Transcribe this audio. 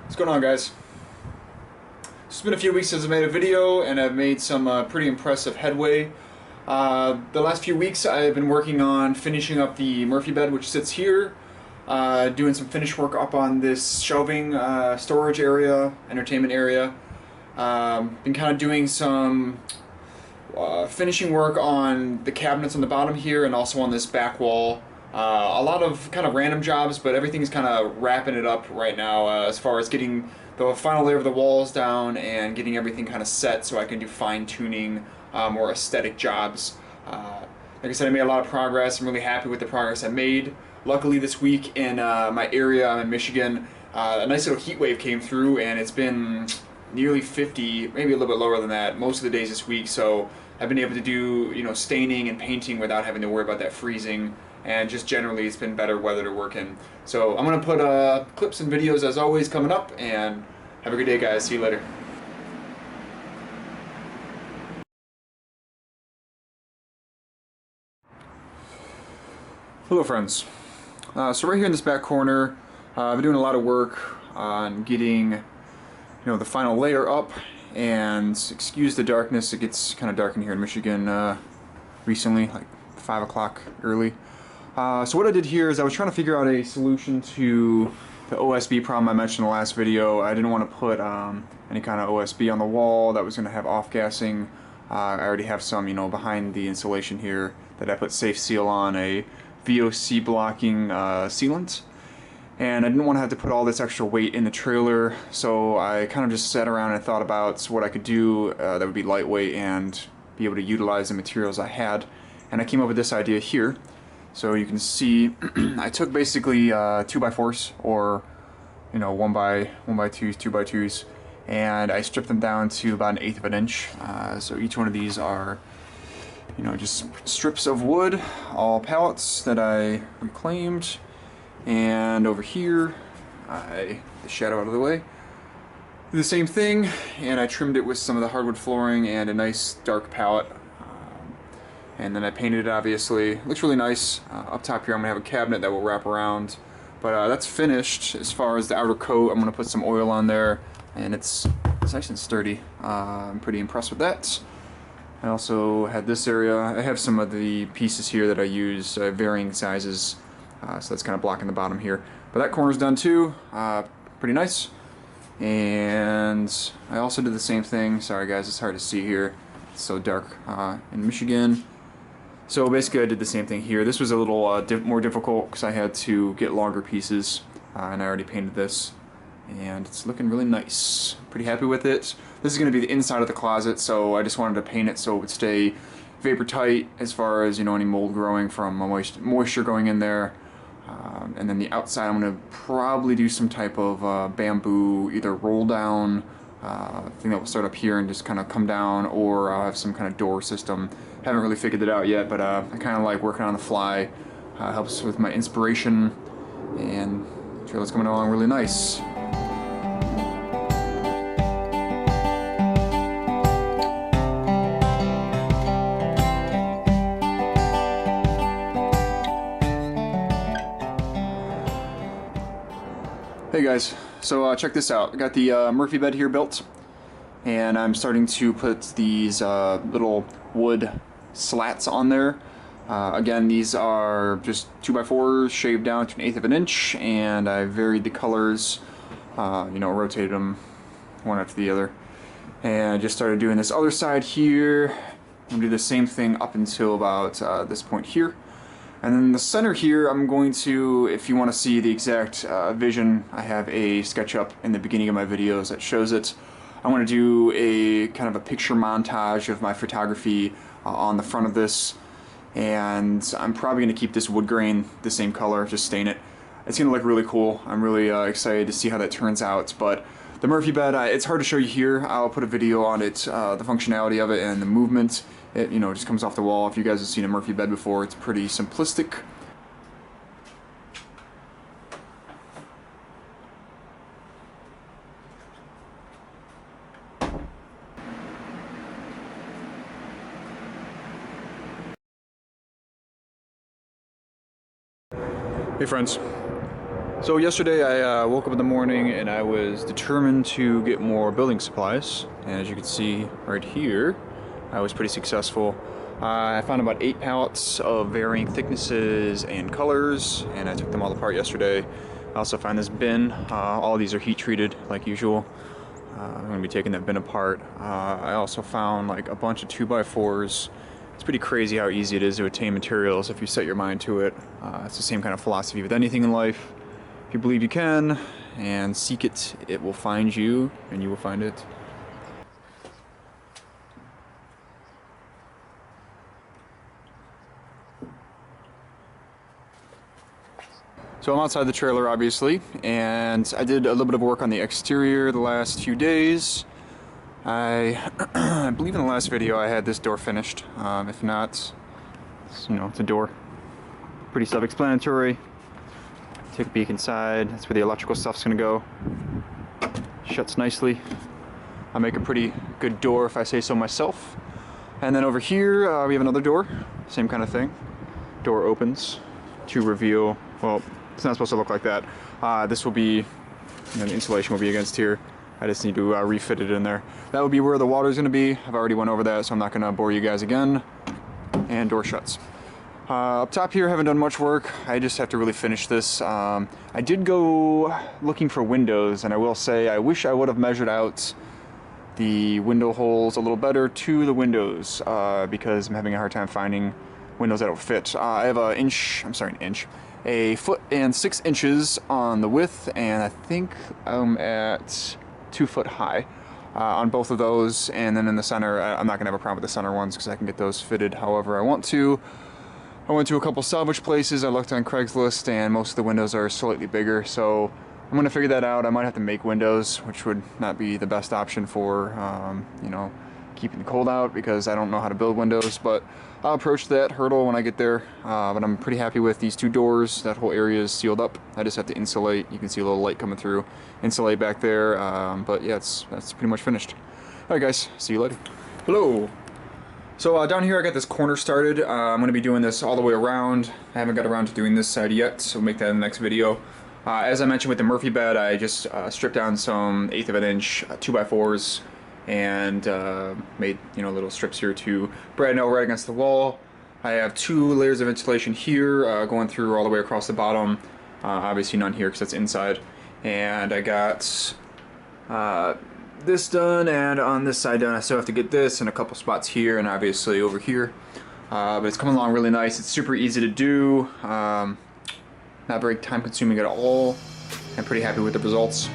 What's going on, guys? It's been a few weeks since I made a video, and I've made some pretty impressive headway. The last few weeks I've been working on finishing up the Murphy bed, which sits here, doing some finish work up on this shelving storage area, entertainment area. Been kind of doing some finishing work on the cabinets on the bottom here and also on this back wall. A lot of kind of random jobs, but everything's kind of wrapping it up right now as far as getting the final layer of the walls down and getting everything kind of set so I can do fine-tuning, more aesthetic jobs. Like I said, I made a lot of progress. I'm really happy with the progress I made. Luckily this week in my area, I'm in Michigan, a nice little heat wave came through and it's been nearly 50, maybe a little bit lower than that, most of the days this week, so I've been able to do, staining and painting without having to worry about that freezing, and just generally it's been better weather to work in. So I'm going to put clips and videos as always coming up, and have a good day, guys. See you later. Hello, friends. So right here in this back corner, I've been doing a lot of work on getting the final layer up, and excuse the darkness, it gets kind of dark in here in Michigan recently, like 5 o'clock early. So what I did here is I was trying to figure out a solution to the OSB problem I mentioned in the last video. I didn't want to put any kind of OSB on the wall that was going to have off-gassing. I already have some, behind the insulation here that I put Safe Seal on, a VOC blocking sealant. And I didn't want to have to put all this extra weight in the trailer, so I kind of just sat around and thought about what I could do that would be lightweight and be able to utilize the materials I had. And I came up with this idea here. So you can see I took basically 2x4s, or 1x1s, 2x2s, and I stripped them down to about 1/8 of an inch. So each one of these are just strips of wood, all pallets that I reclaimed. And over here, the shadow out of the way, did the same thing, and I trimmed it with some of the hardwood flooring and a nice dark palette. And then I painted it, obviously. It looks really nice. Up top here I'm going to have a cabinet that will wrap around. But that's finished as far as the outer coat. I'm going to put some oil on there, and it's nice and sturdy. I'm pretty impressed with that. I also had this area. I have some of the pieces here that I use, varying sizes. So that's kind of blocking the bottom here. But that corner's done too. Pretty nice. And I also did the same thing. Sorry guys, it's hard to see here. It's so dark in Michigan. So basically I did the same thing here. This was a little more difficult because I had to get longer pieces. And I already painted this. And it's looking really nice. Pretty happy with it. This is going to be the inside of the closet, so I just wanted to paint it so it would stay vapor tight as far as any mold growing from moisture going in there. And then the outside I'm going to probably do some type of bamboo, either roll down thing that will start up here and just kind of come down, or I'll have some kind of door system. Haven't really figured it out yet, but I kind of like working on the fly. Helps with my inspiration, and the trailer's coming along really nice. Hey guys, so check this out. I got the Murphy bed here built, and I'm starting to put these little wood slats on there. Again, these are just 2x4s shaved down to 1/8 of an inch, and I varied the colors, rotated them one after the other. And I just started doing this other side here. I'm going to do the same thing up until about this point here. And then the center here, I'm going to, if you want to see the exact vision, I have a SketchUp in the beginning of my videos that shows it. I want to do a kind of a picture montage of my photography on the front of this. And I'm probably going to keep this wood grain the same color, just stain it. It's going to look really cool. I'm really excited to see how that turns out. But the Murphy bed, it's hard to show you here. I'll put a video on it, the functionality of it and the movement. It just comes off the wall. If you guys have seen a Murphy bed before, it's pretty simplistic. Hey friends. So yesterday I woke up in the morning and I was determined to get more building supplies. And as you can see right here, I was pretty successful. I found about 8 pallets of varying thicknesses and colors, and I took them all apart yesterday. I also found this bin. All of these are heat treated like usual. I'm going to be taking that bin apart. I also found like a bunch of 2x4s. It's pretty crazy how easy it is to attain materials if you set your mind to it. It's the same kind of philosophy with anything in life. If you believe you can and seek it, it will find you and you will find it. So I'm outside the trailer, obviously, and I did a little bit of work on the exterior the last few days. I believe in the last video I had this door finished. If not, it's a door. Pretty self-explanatory. Take a peek inside. That's where the electrical stuff's gonna go. Shuts nicely. I'll make a pretty good door if I say so myself. And then over here we have another door. Same kind of thing. Door opens to reveal, well, it's not supposed to look like that. This will be, the insulation will be against here. I just need to refit it in there. That would be where the water's gonna be. I've already went over that, so I'm not gonna bore you guys again. And door shuts. Up top here, haven't done much work. I just have to really finish this. I did go looking for windows, and I will say I wish I would have measured out the window holes a little better to the windows because I'm having a hard time finding windows that don't fit. I have a 1.6 inches on the width, and I think I'm at 2 foot high on both of those. And then in the center, I'm not gonna have a problem with the center ones because I can get those fitted however I want to. I went to a couple salvage places. I looked on Craigslist, and most of the windows are slightly bigger, so I'm gonna figure that out. I might have to make windows, which would not be the best option for keeping the cold out because I don't know how to build windows, but I'll approach that hurdle when I get there. But I'm pretty happy with these 2 doors. That whole area is sealed up. I just have to insulate. You can see a little light coming through. Insulate back there, but yeah, that's pretty much finished. All right, guys, see you later. Hello. So down here I got this corner started. I'm going to be doing this all the way around. I haven't got around to doing this side yet, so we'll make that in the next video. As I mentioned with the Murphy bed, I just stripped down some 1/8 of an inch 2x4s and made little strips here to brad nail right against the wall. I have 2 layers of insulation here going through all the way across the bottom. Obviously none here because it's inside. And I got this done, and on this side done. I still have to get this and a couple spots here and obviously over here. But it's coming along really nice. It's super easy to do. Not very time consuming at all. I'm pretty happy with the results.